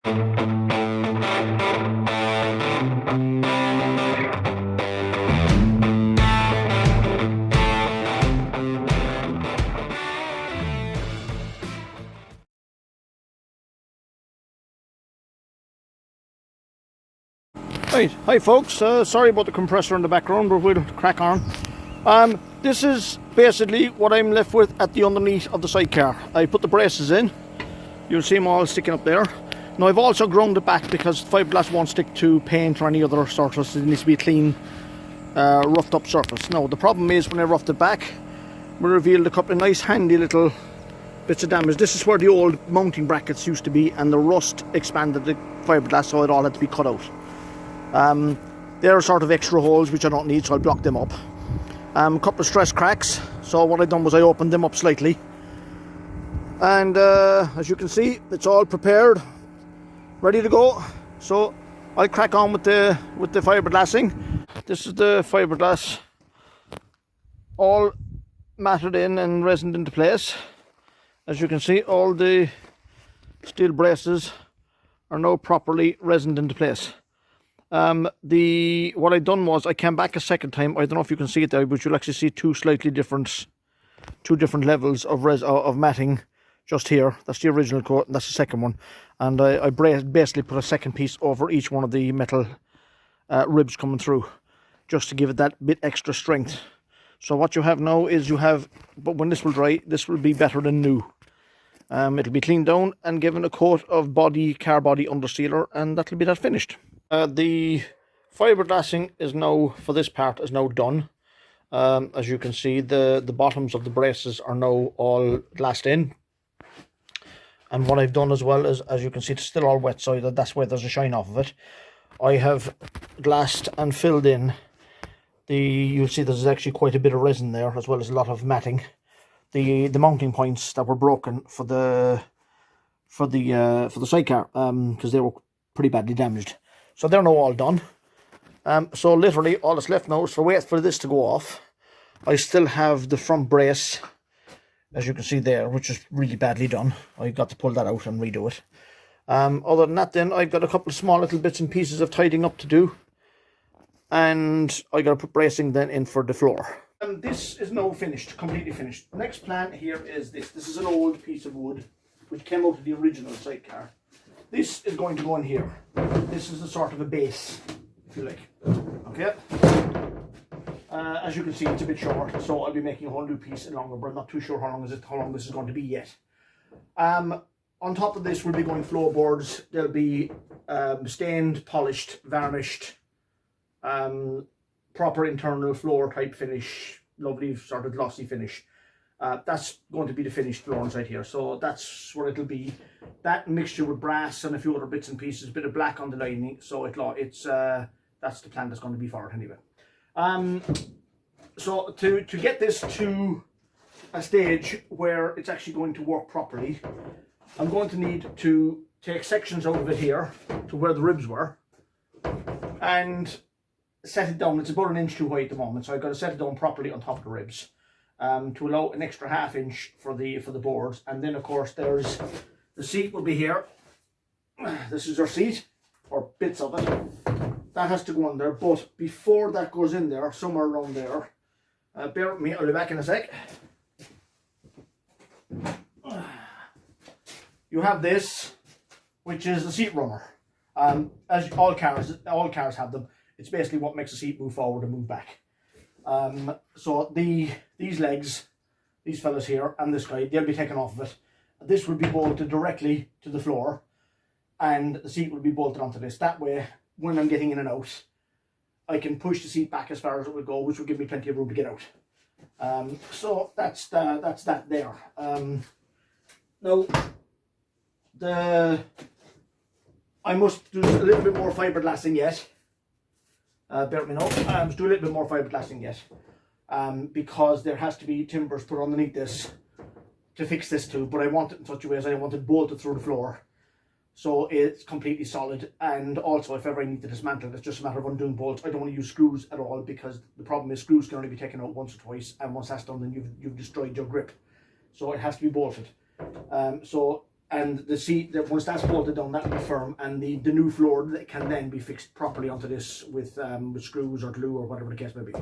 Right, hi folks, sorry about the compressor in the background, but we'll crack on. This is basically what I'm left with at the underneath of the sidecar. I put the braces in, you'll see them all sticking up there. Now I've also ground it back because fiberglass won't stick to paint or any other surface. It needs to be a clean, roughed up surface. Now the problem is when I roughed it back, we revealed a couple of nice handy little bits of damage. This is where the old mounting brackets used to be, and the rust expanded the fiberglass, so it all had to be cut out. There are sort of extra holes which I don't need, so I'll block them up. A couple of stress cracks, so what I done was I opened them up slightly, and as you can see, it's all prepared, ready to go. So I'll crack on with the fiberglassing. This is the fiberglass, all matted in and resined into place. As you can see, all the steel braces are now properly resined into place. What I done was I came back a second time. I don't know if you can see it there, but you'll actually see two different levels of matting just here. That's the original coat, and that's the second one. And I basically put a second piece over each one of the metal ribs coming through, just to give it that bit extra strength. So what you have now is but when this will dry, this will be better than new. It'll be cleaned down and given a coat of car body undersealer, and that'll be that finished. The fiberglassing is now, for this part, is now done. As you can see, the bottoms of the braces are now all glassed in. And what I've done as well is, as you can see, it's still all wet, so that's where there's a shine off of it. I have glassed and filled in you'll see there's actually quite a bit of resin there, as well as a lot of matting. The mounting points that were broken for the sidecar, because they were pretty badly damaged. So they're now all done. So literally all that's left now is wait for this to go off. I still have the front brace, as you can see there, which is really badly done. I've got to pull that out and redo it. Other than that, then I've got a couple of small little bits and pieces of tidying up to do, and I got to put bracing then in for the floor. This is now finished, completely finished. The next plan here is this. This is an old piece of wood which came out of the original sidecar. This is going to go in here. This is a sort of a base, if you like. Okay. As you can see, it's a bit short, so I'll be making a whole new piece longer, but I'm not too sure how long this is going to be yet. On top of this, we'll be going floorboards. They'll be stained, polished, varnished, proper internal floor type finish, lovely sort of glossy finish. That's going to be the finished floor inside here, so that's what it'll be. That mixture with brass and a few other bits and pieces, a bit of black on the lining, so that's the plan that's going to be for it anyway. So to get this to a stage where it's actually going to work properly, I'm going to need to take sections out of it here to where the ribs were and set it down. It's about 1 inch too high at the moment, so I've got to set it down properly on top of the ribs. To allow an extra ½ inch for the boards, and then of course there's the seat will be here. This is our seat, or bits of it. That has to go in there, but before that goes in there, somewhere around there, bear with me, I'll be back in a sec. You have this, which is the seat runner. As all cars have them. It's basically what makes the seat move forward and move back. So these legs, these fellas here, and this guy, they'll be taken off of it. This will be bolted directly to the floor, and the seat will be bolted onto this. That way, when I'm getting in and out, I can push the seat back as far as it will go, which will give me plenty of room to get out. So that's that there. Now, I must do a little bit more fiberglassing yet. Bear with me now. I must do a little bit more fiberglassing yet, because there has to be timbers put underneath this to fix this too. But I want it in such a way as I want it bolted through the floor, so it's completely solid. And also, if ever I need to dismantle it, it's just a matter of undoing bolts. I don't want to use screws at all, because the problem is screws can only be taken out once or twice, and once that's done, then you've destroyed your grip. So it has to be bolted. So and the seat that once that's bolted down, that will be firm, and the new floor that can then be fixed properly onto this with screws or glue or whatever the case may be.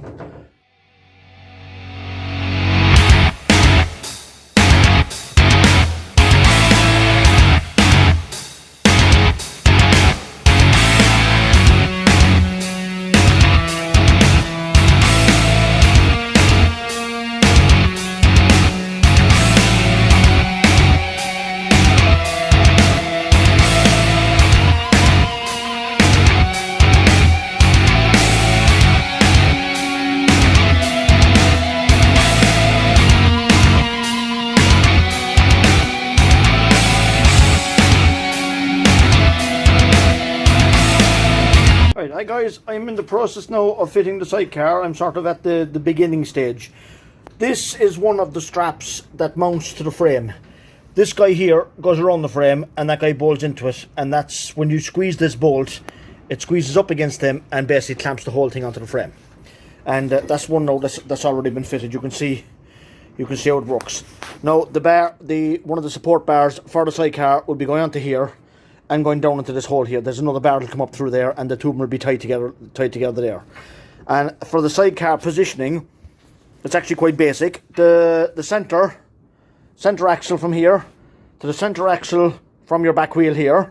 Right, hi guys, I'm in the process now of fitting the sidecar. I'm sort of at the beginning stage. This is one of the straps that mounts to the frame. This guy here goes around the frame and that guy bolts into it, and that's when you squeeze this bolt, it squeezes up against them and basically clamps the whole thing onto the frame. And that's one now that's already been fitted. You can see how it works. Now one of the support bars for the sidecar will be going onto here and going down into this hole here. There's another bar that'll come up through there, and the two of them will be tied together there. And for the sidecar positioning, it's actually quite basic. The center axle from here to the center axle from your back wheel here,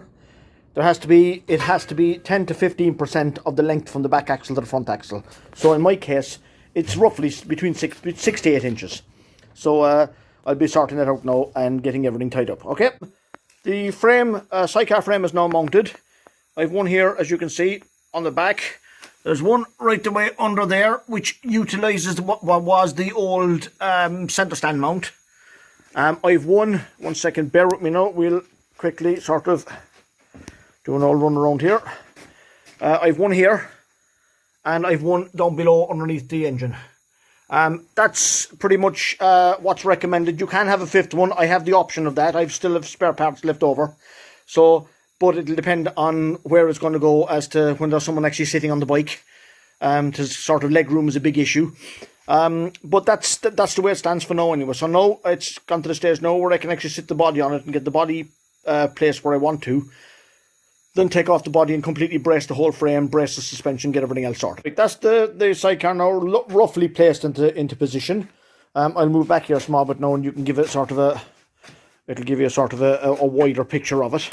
it has to be 10 to 15% of the length from the back axle to the front axle. So in my case, it's roughly between 6 to 8 inches. So I'll be sorting that out now and getting everything tied up. Okay. The frame, sidecar frame is now mounted. I've one here, as you can see, on the back. There's one right the way under there, which utilises what was the old centre stand mount. I've one second, bear with me now, we'll quickly sort of do an old run around here. I've one here, and I've one down below underneath the engine. That's pretty much what's recommended. You can have a fifth one. I have the option of that. I still have spare parts left over. So, but it'll depend on where it's going to go as to when there's someone actually sitting on the bike. To sort of leg room is a big issue. But that's the way it stands for now anyway. So now it's gone to the stage now where I can actually sit the body on it and get the body placed where I want to. Then take off the body and completely brace the whole frame, brace the suspension, get everything else sorted. That's the sidecar now roughly placed into position. I'll move back here a small bit now, and you can give it sort of it'll give you a sort of a wider picture of it.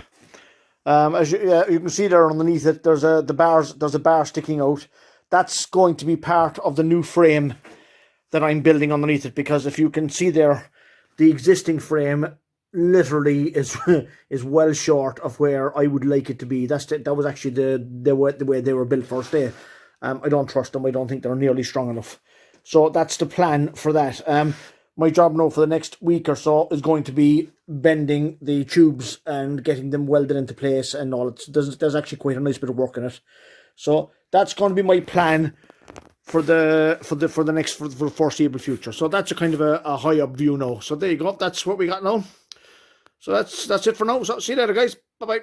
As you can see there underneath it, there's a bar sticking out. That's going to be part of the new frame that I'm building underneath it, because if you can see there, the existing frame literally is well short of where I would like it to be. That was actually the way they were built first day. I don't trust them. I don't think they're nearly strong enough. So that's the plan for that. My job now for the next week or so is going to be bending the tubes and getting them welded into place and all. There's actually quite a nice bit of work in it. So that's going to be my plan for the foreseeable future. So that's a kind of a high up view now. So there you go. That's what we got now. So that's it for now. So see you later, guys. Bye bye.